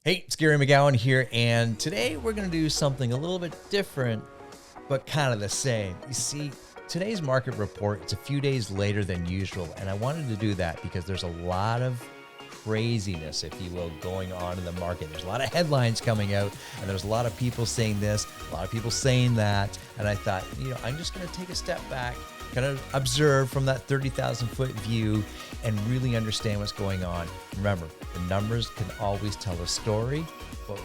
Hey, it's Gary McGowan here, and today we're going to do something a little bit different, but kind of the same. You see, today's market report, it's a few days later than usual, and I wanted to do that because there's a lot of craziness, if you will, going on in the market. There's a lot of headlines coming out, and there's a lot of people saying this, a lot of people saying that, and I thought, I'm just going to take a step back, kind of observe from that 30,000 foot view and really understand what's going on. Remember, the numbers can always tell a story, but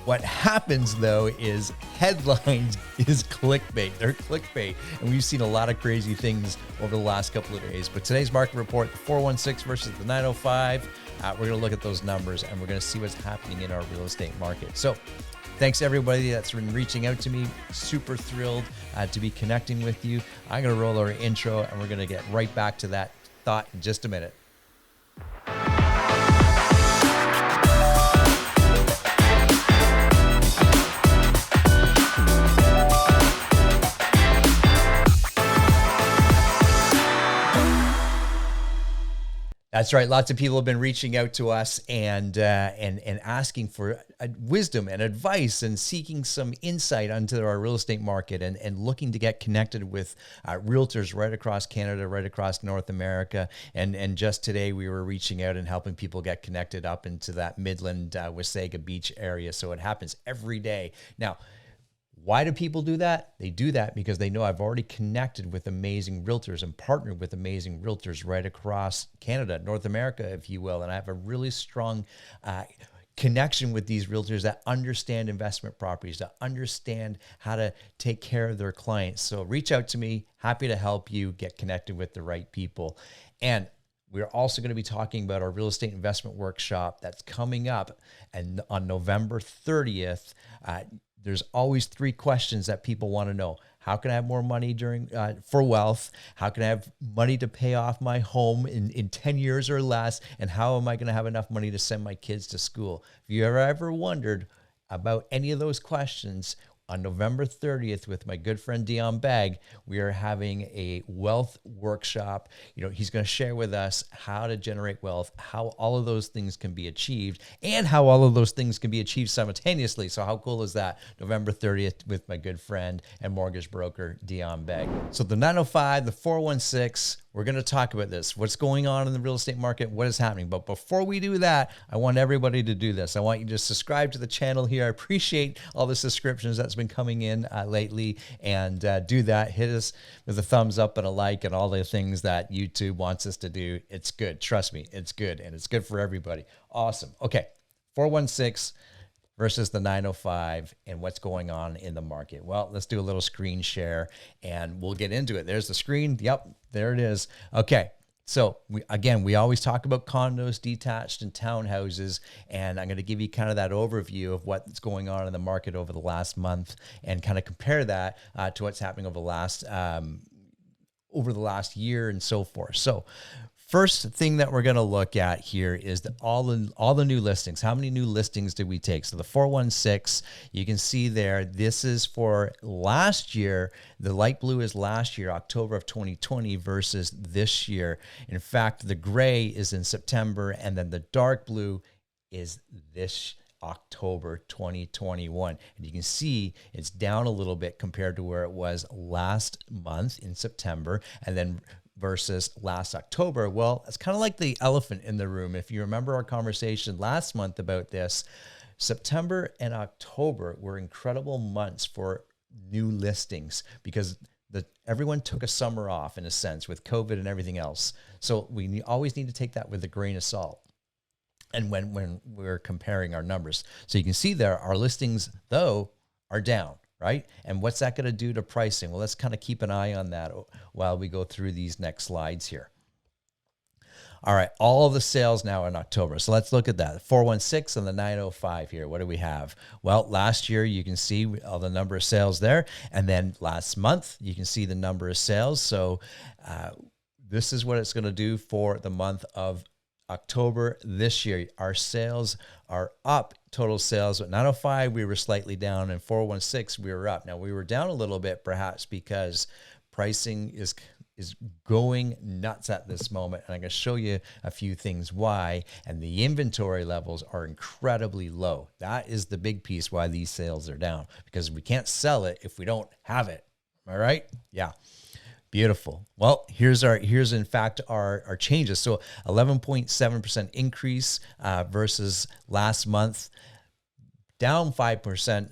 what happens though is headlines is clickbait. They're clickbait. And we've seen a lot of crazy things over the last couple of days. But today's market report, the 416 versus the 905, we're going to look at those numbers and we're going to see what's happening in our real estate market. So thanks everybody that's been reaching out to me. Super thrilled to be connecting with you. I'm going to roll our intro and we're going to get right back to that thought in just a minute. That's right. Lots of people have been reaching out to us and asking for wisdom and advice and seeking some insight onto our real estate market and looking to get connected with realtors right across Canada, right across North America. And just today we were reaching out and helping people get connected up into that Midland, Wasaga Beach area. So it happens every day. Now, why do people do that? They do that because they know I've already connected with amazing realtors and partnered with amazing realtors right across Canada, North America, if you will. And I have a really strong connection with these realtors that understand investment properties, that understand how to take care of their clients. So reach out to me. Happy to help you get connected with the right people. And we're also going to be talking about our real estate investment workshop that's coming up and on November 30th. There's always three questions that people want to know. How can I have more money for wealth? How can I have money to pay off my home in 10 years or less? And how am I going to have enough money to send my kids to school? If you ever wondered about any of those questions, on November 30th with my good friend Dion Begg, we are having a wealth workshop. He's going to share with us how to generate wealth, how all of those things can be achieved, and how all of those things can be achieved simultaneously. So how cool is that? November 30th with my good friend and mortgage broker Dion Begg. So the 905, the 416, we're going to talk about this. What's going on in the real estate market? What is happening? But before we do that, I want everybody to do this. I want you to subscribe to the channel here. I appreciate all the subscriptions that's been coming in lately. And do that. Hit us with a thumbs up and a like and all the things that YouTube wants us to do. It's good. Trust me, it's good. And it's good for everybody. Awesome. Okay, 416 versus the 905 and what's going on in the market. Well, let's do a little screen share and we'll get into it. There's the screen. Yep, there it is. Okay. So we always talk about condos, detached and townhouses, and I'm going to give you kind of that overview of what's going on in the market over the last month and kind of compare that to what's happening over the last year and so forth. So first thing that we're going to look at here is all the new listings. How many new listings did we take? So the 416, you can see there, this is for last year. The light blue is last year, October of 2020 versus this year. In fact, the gray is in September, and then the dark blue is this October 2021. And you can see it's down a little bit compared to where it was last month in September. And then versus last October. Well, it's kind of like the elephant in the room. If you remember our conversation last month about this, September and October were incredible months for new listings because everyone took a summer off in a sense with COVID and everything else. So we always need to take that with a grain of salt. And when we're comparing our numbers. So you can see there, our listings though are down. Right? And what's that going to do to pricing? Well, let's kind of keep an eye on that while we go through these next slides here. All right, all of the sales now in October. So let's look at that. 416 and the 905 here. What do we have? Well, last year you can see all the number of sales there. And then last month you can see the number of sales. So this is what it's going to do for the month of October this year. Our sales are up. Total sales at 905, we were slightly down, and 416, we were up. Now, we were down a little bit, perhaps because pricing is going nuts at this moment. And I'm going to show you a few things why. And the inventory levels are incredibly low. That is the big piece why these sales are down, because we can't sell it if we don't have it. Am I right? Yeah. Beautiful. Well, here's in fact our changes. So 11.7% increase versus last month, down 5%,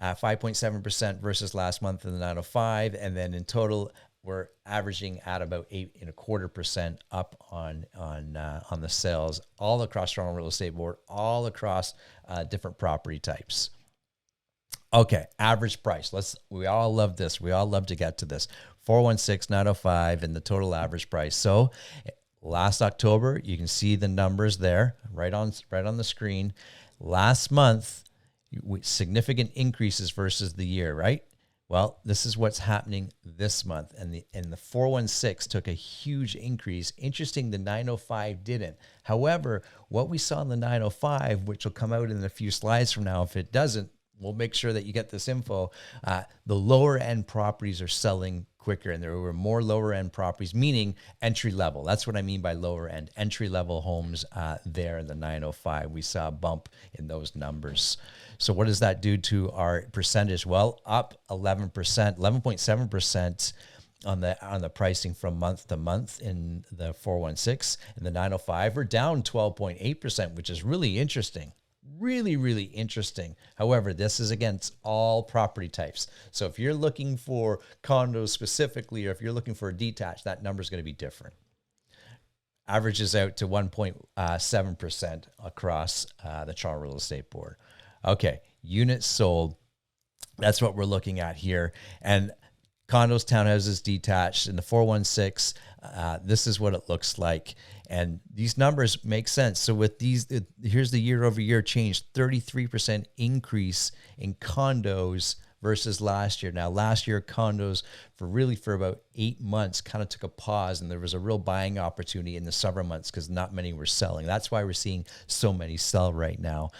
5.7% versus last month in the 905, and then in total we're averaging at about 8.25% up on the sales all across Toronto Real Estate Board, all across different property types. Okay, average price. We all love this. We all love to get to this. 416, 905, and the total average price. So last October, you can see the numbers there, right on the screen. Last month, significant increases versus the year, right? Well, this is what's happening this month, and the 416 took a huge increase. Interesting, the 905 didn't. However, what we saw in the 905, which will come out in a few slides from now, if it doesn't, we'll make sure that you get this info. The lower end properties are selling quicker, and there were more lower end properties, meaning entry level. That's what I mean by lower end, entry level homes there in the 905. We saw a bump in those numbers. So what does that do to our percentage? Well, up 11%, 11.7% on the pricing from month to month in the 416, and the 905 we're down 12.8%, which is really interesting. Really, really interesting. However, this is against all property types. So if you're looking for condos specifically, or if you're looking for a detached, that number is going to be different. Averages out to 1.7% across the Toronto Real Estate Board. Okay, units sold. That's what we're looking at here. And condos, townhouses, detached in the 416, this is what it looks like. And these numbers make sense. So with these, here's the year over year change, 33% increase in condos versus last year. Now, last year, condos for about 8 months kind of took a pause, and there was a real buying opportunity in the summer months because not many were selling. That's why we're seeing so many sell right now.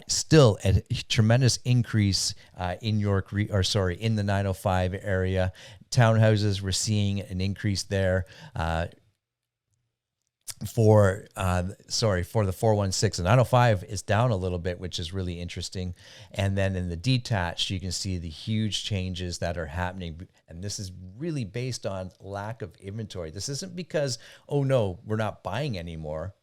Still a tremendous increase in in the 905 area. Townhouses, we're seeing an increase there. For the 416, and 905 is down a little bit, which is really interesting. And then in the detached, you can see the huge changes that are happening. And this is really based on lack of inventory. This isn't because, oh no, we're not buying anymore.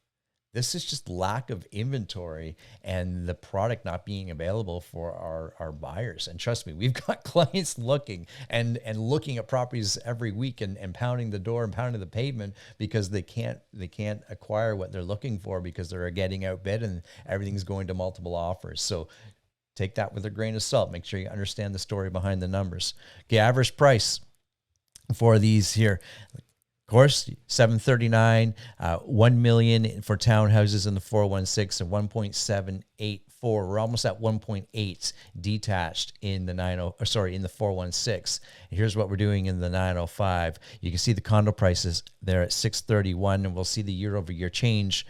This is just lack of inventory and the product not being available for our buyers. And trust me, we've got clients looking and looking at properties every week and pounding the door and pounding the pavement because they can't acquire what they're looking for because they're getting outbid and everything's going to multiple offers. So take that with a grain of salt. Make sure you understand the story behind the numbers. Okay, average price for these here. Of course, 739, 1 million for townhouses in the 416, and 1.784. We're almost at 1.8 detached in the in the 416. And here's what we're doing in the 905. You can see the condo prices there at 631, and we'll see the year over year change.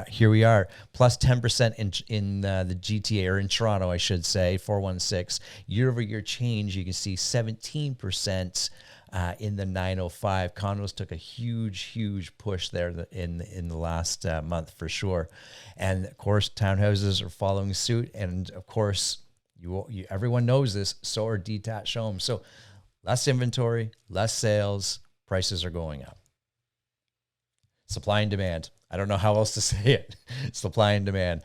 Here we are, plus 10% in the GTA, or in Toronto, I should say, 416. Year over year change, you can see 17%. In the 905, condos took a huge push there in the last month for sure, and of course townhouses are following suit, and of course everyone knows this. So are detached homes. So less inventory, less sales, prices are going up. Supply and demand. I don't know how else to say it. Supply and demand.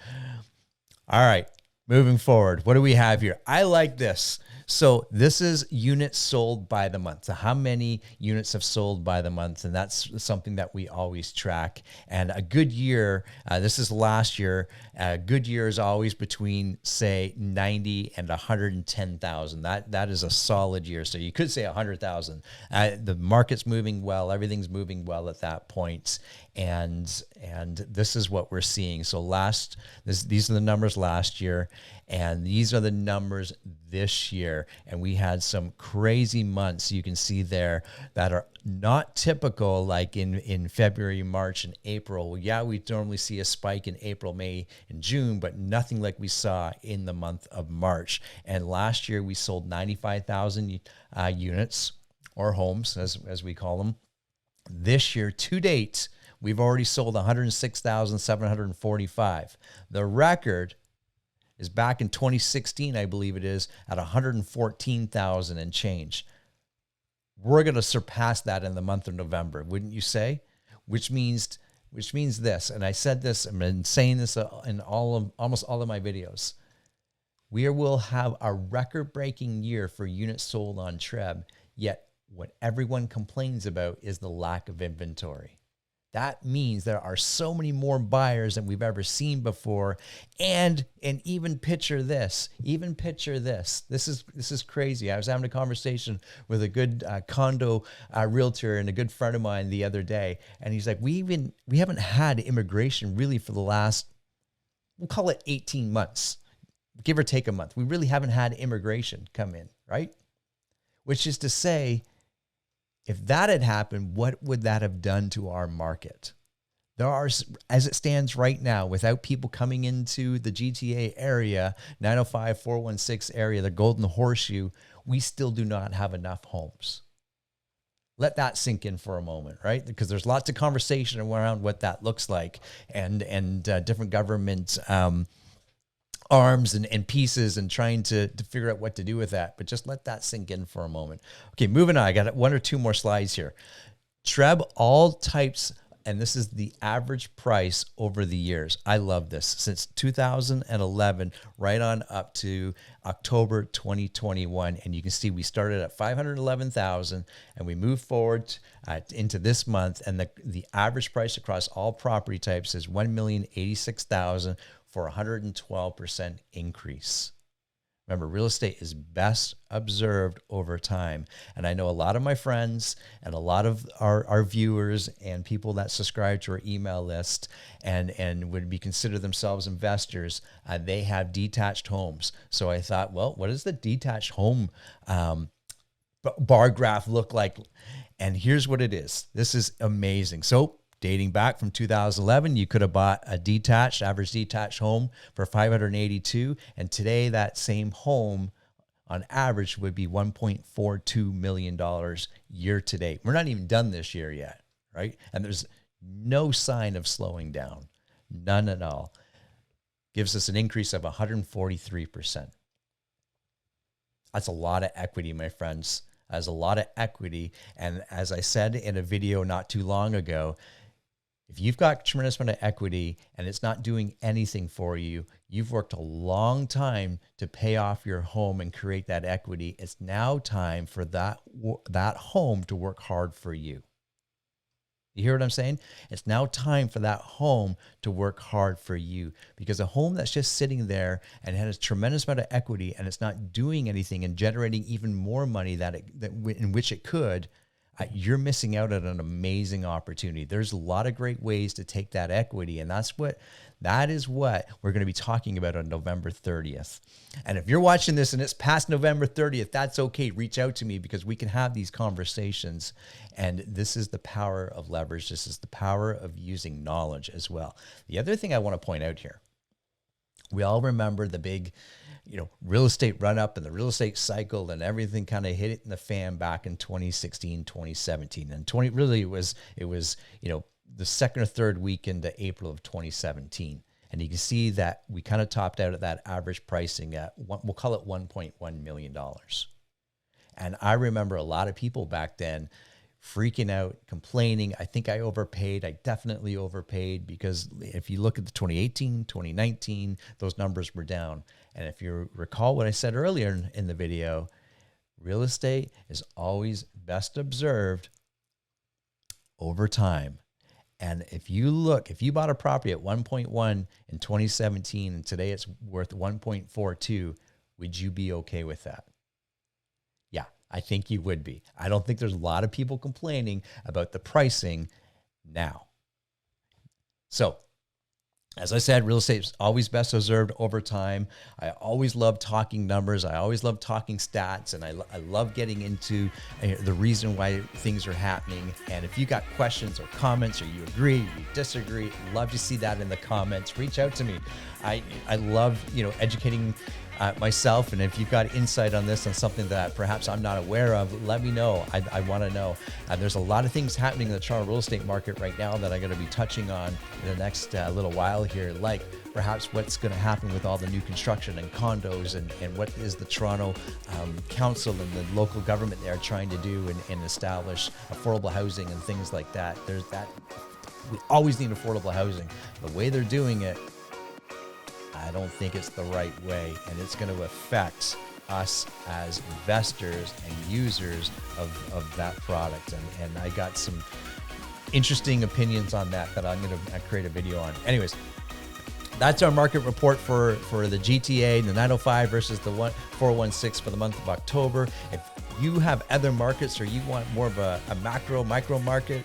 All right, moving forward. What do we have here? I like this. So this is units sold by the month. So how many units have sold by the month? And that's something that we always track. And a good year, this is last year, a good year is always between, say, 90 and 110,000. That is a solid year. So you could say 100,000. The market's moving well. Everything's moving well at that point. And this is what we're seeing. So these are the numbers last year, and these are the numbers this year. And we had some crazy months you can see there that are not typical, like in February, March, and April. Yeah, we normally see a spike in April, May, and June, but nothing like we saw in the month of March. And last year we sold 95,000 units, or homes as we call them. This year, to date, we've already sold 106,745. The record is back in 2016, I believe it is, at 114,000 and change. We're going to surpass that in the month of November, wouldn't you say? Which means this, and I said this, I've been saying this in almost all of my videos. We will have a record-breaking year for units sold on Treb, yet what everyone complains about is the lack of inventory. That means there are so many more buyers than we've ever seen before. And even picture this. This is crazy. I was having a conversation with a good condo realtor and a good friend of mine the other day, and he's like, we haven't had immigration really for the last, we'll call it 18 months, give or take a month. We really haven't had immigration come in, right? Which is to say, if that had happened, what would that have done to our market? There are, as it stands right now, without people coming into the GTA area, 905, 416 area, the Golden Horseshoe, we still do not have enough homes. Let that sink in for a moment, right? Because there's lots of conversation around what that looks like, and different government arms and pieces and trying to figure out what to do with that. But just let that sink in for a moment. Okay, moving on. I got one or two more slides here. Treb, all types, and this is the average price over the years. I love this. Since 2011, right on up to October 2021. And you can see we started at 511,000 and we moved forward into this month. And the average price across all property types is 1,086,000 for 112% increase. Remember, real estate is best observed over time. And I know a lot of my friends and a lot of our viewers and people that subscribe to our email list and would be consider themselves investors, they have detached homes. So I thought, well, what does the detached home bar graph look like? And here's what it is. This is amazing. So dating back from 2011, you could have bought a average detached home for $582. And today that same home on average would be $1.42 million year to date. We're not even done this year yet, right? And there's no sign of slowing down, none at all. Gives us an increase of 143%. That's a lot of equity, my friends. That's a lot of equity. And as I said in a video not too long ago, if you've got a tremendous amount of equity and it's not doing anything for you, you've worked a long time to pay off your home and create that equity. It's now time for that home to work hard for you. You hear what I'm saying? It's now time for that home to work hard for you, because a home that's just sitting there and has a tremendous amount of equity and it's not doing anything and generating even more money in which it could, you're missing out on an amazing opportunity. There's a lot of great ways to take that equity, and that is what we're going to be talking about on November 30th. And if you're watching this and it's past November 30th, that's okay. Reach out to me, because we can have these conversations. And this is the power of leverage. This is the power of using knowledge as well. The other thing I want to point out here, we all remember the big real estate run up and the real estate cycle, and everything kind of hit it in the fan back in 2016, 2017. And it was the second or third week into April of 2017. And you can see that we kind of topped out at that average pricing at, we'll call it $1.1 million. And I remember a lot of people back then freaking out, complaining. I think I overpaid. I definitely overpaid, because if you look at the 2018, 2019, those numbers were down. And if you recall what I said earlier in the video, real estate is always best observed over time. And if you bought a property at 1.1 in 2017 and today it's worth 1.42, would you be okay with that? Yeah, I think you would be. I don't think there's a lot of people complaining about the pricing now. So, as I said, real estate is always best observed over time. I always love talking numbers. I always love talking stats, and I love getting into the reason why things are happening. And if you got questions or comments, or you agree, you disagree, love to see that in the comments. Reach out to me. I love educating myself. And if you've got insight on this, on something that perhaps I'm not aware of, let me know. I want to know. There's a lot of things happening in the Toronto real estate market right now that I'm going to be touching on in the next little while here, like perhaps what's going to happen with all the new construction and condos, and what is the Toronto Council and the local government there trying to do and establish affordable housing and things like that. There's that. We always need affordable housing. The way they're doing it, I don't think it's the right way, and it's going to affect us as investors and users of that product. And I got some interesting opinions on that I'm going to create a video on. Anyways, that's our market report for the GTA, the 905 versus the 416 for the month of October. If you have other markets, or you want more of a micro market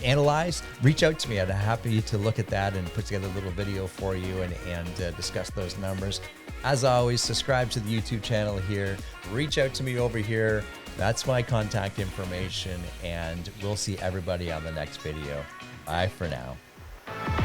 analyzed, reach out to me. I'd be happy to look at that and put together a little video for you and discuss those numbers. As always, subscribe to the YouTube channel here. Reach out to me over here. That's my contact information, and we'll see everybody on the next video. Bye for now.